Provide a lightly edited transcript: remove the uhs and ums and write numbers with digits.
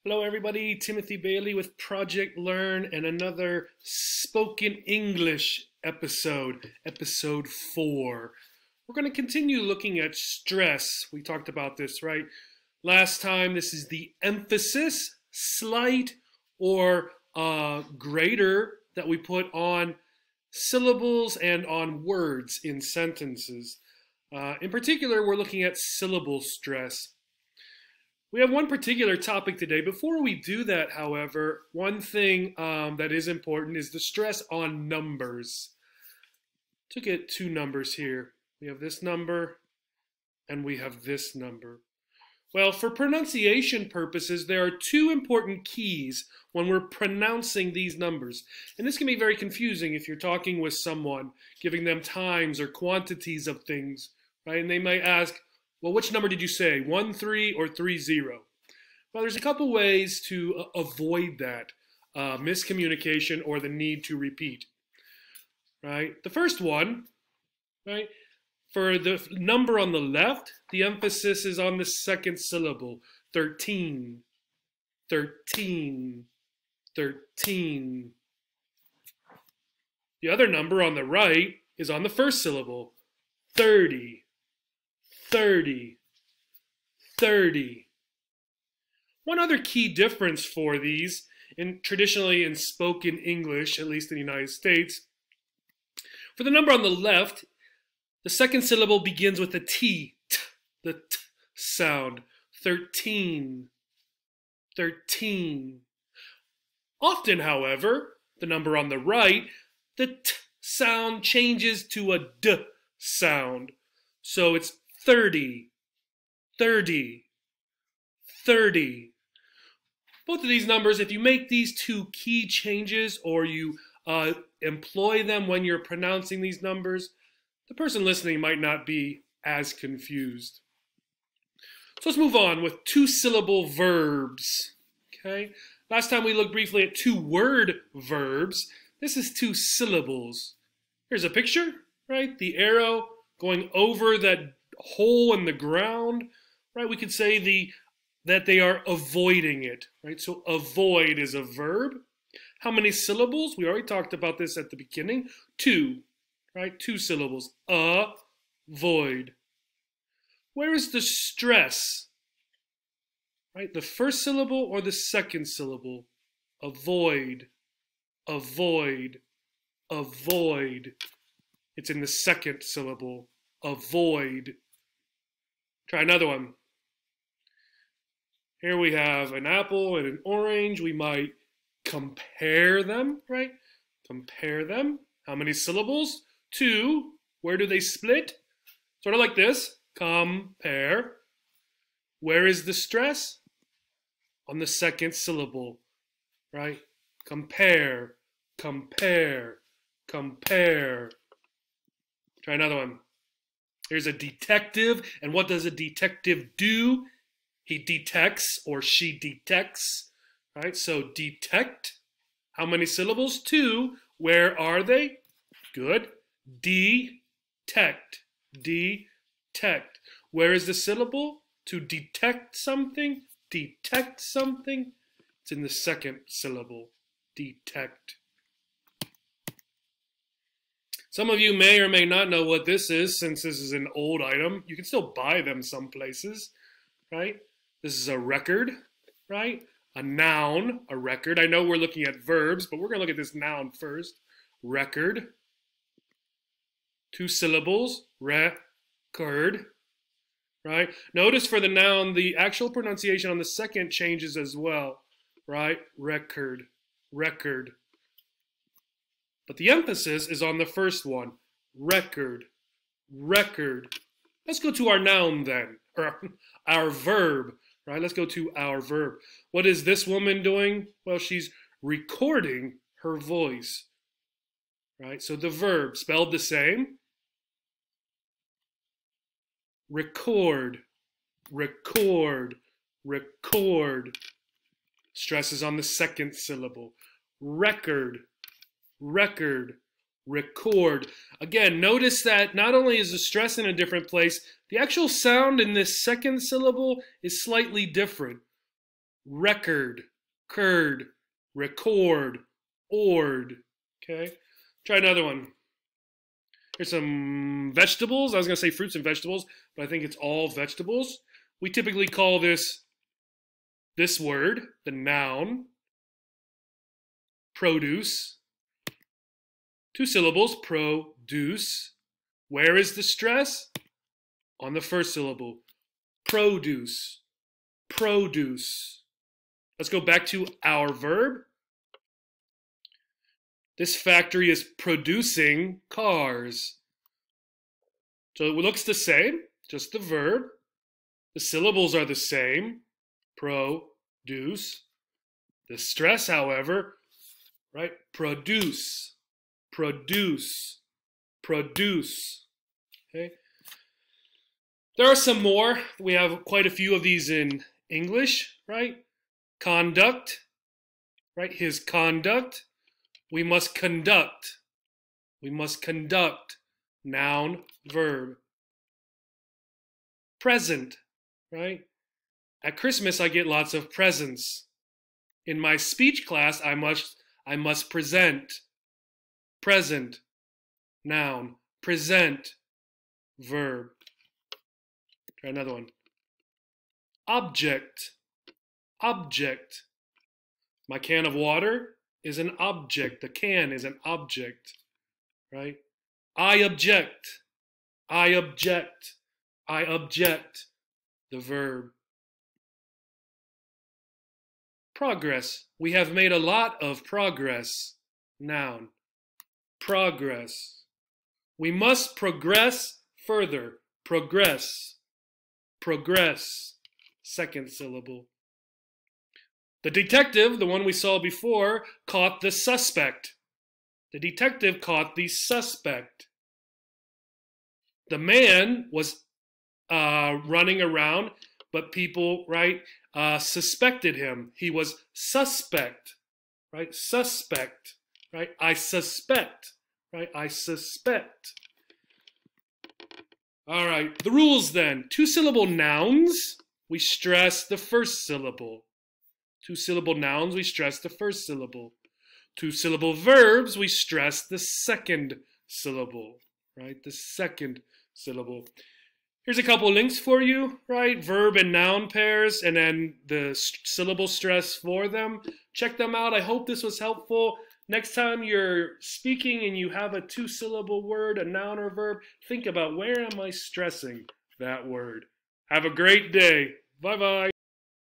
Hello everybody, Timothy Bailey with Project Learn and another spoken English episode, episode 4. We're going to continue looking at stress. We talked about this, right? Last time, this is the emphasis, slight or greater that we put on syllables and on words in sentences. In particular, we're looking at syllable stress. We have one particular topic today. Before we do that, however, one thing that is important is the stress on numbers. To get two numbers here. We have this number and we have this number. Well, for pronunciation purposes, there are two important keys when we're pronouncing these numbers. And this can be very confusing if you're talking with someone, giving them times or quantities of things, right? And they might ask, well, which number did you say? 1, 3, or 3, 0? Well, there's a couple ways to avoid that miscommunication or the need to repeat, right? The first one, right? For the number on the left, the emphasis is on the second syllable, 13, 13, 13. The other number on the right is on the first syllable, 30. 30, 30. One other key difference for these, traditionally in spoken English, at least in the United States, for the number on the left, the second syllable begins with a T, the T sound, 13, 13. Often, however, the number on the right, the T sound changes to a D sound. So it's 30, 30, 30. Both of these numbers, if you make these two key changes or you employ them when you're pronouncing these numbers, the person listening might not be as confused. So let's move on with two-syllable verbs. Okay. Last time we looked briefly at two-word verbs. This is two syllables. Here's a picture, right? The arrow going over that hole in the ground, right? We could say that they are avoiding it, right? So avoid is a verb. How many syllables? We already talked about this at the beginning. 2, right? 2 syllables. Avoid. Where is the stress? Right? The first syllable or the second syllable? Avoid. Avoid. Avoid. It's in the second syllable. Avoid. Try another one. Here we have an apple and an orange. We might compare them, right? Compare them. How many syllables? 2. Where do they split? Sort of like this. Compare. Where is the stress? On the second syllable, right? Compare. Compare. Compare. Try another one. Here's a detective, and what does a detective do? He detects or she detects, right? So detect, how many syllables? 2. Where are they? Good. Detect, detect. Where is the syllable? To detect something, detect something. It's in the second syllable, detect. Some of you may or may not know what this is, since this is an old item. You can still buy them some places, right? This is a record, right? A noun, a record. I know we're looking at verbs, but we're going to look at this noun first. Record. 2 syllables. Record. Right? Notice for the noun, the actual pronunciation on the second changes as well. Right? Record. Record. But the emphasis is on the first one. Record. Record. Let's go to our noun then, or our verb, right? Let's go to our verb. What is this woman doing? Well, she's recording her voice, right? So the verb, spelled the same. Record. Record. Record. Stress is on the second syllable. Record. Record, record. Again, notice that not only is the stress in a different place, the actual sound in this second syllable is slightly different. record, curd, record, ord. Okay, try another one. Here's some vegetables. I was going to say fruits and vegetables, but I think it's all vegetables. We typically call this word, the noun, produce. 2 syllables, produce. Where is the stress? On the first syllable. Produce, produce. Let's go back to our verb. This factory is producing cars. So it looks the same, just the verb. The syllables are the same, produce. The stress, however, right? Produce, produce, produce. Okay. There are some more. We have quite a few of these in English, right? Conduct, right? His conduct. We must conduct. We must conduct. Noun, verb. Present, right? At Christmas, I get lots of presents. In my speech class, I must present. Present, noun. Present, verb. Try another one. Object, object. My can of water is an object. The can is an object, right? I object. I object. I object. The verb. Progress. We have made a lot of progress. Noun. Progress. We must progress further. Progress. Progress. Second syllable. The detective, the one we saw before, caught the suspect. The detective caught the suspect. The man was running around, but people, right, suspected him. He was suspect, right? Suspect, right? I suspect, right? I suspect. All right, the rules then. 2-syllable nouns, we stress the first syllable. 2-syllable nouns, we stress the first syllable. 2-syllable verbs, we stress the second syllable, right? The second syllable. Here's a couple links for you, right? Verb and noun pairs, and then the syllable stress for them. Check them out. I hope this was helpful. Next time you're speaking and you have a 2-syllable word, a noun or verb, think about where am I stressing that word. Have a great day. Bye-bye.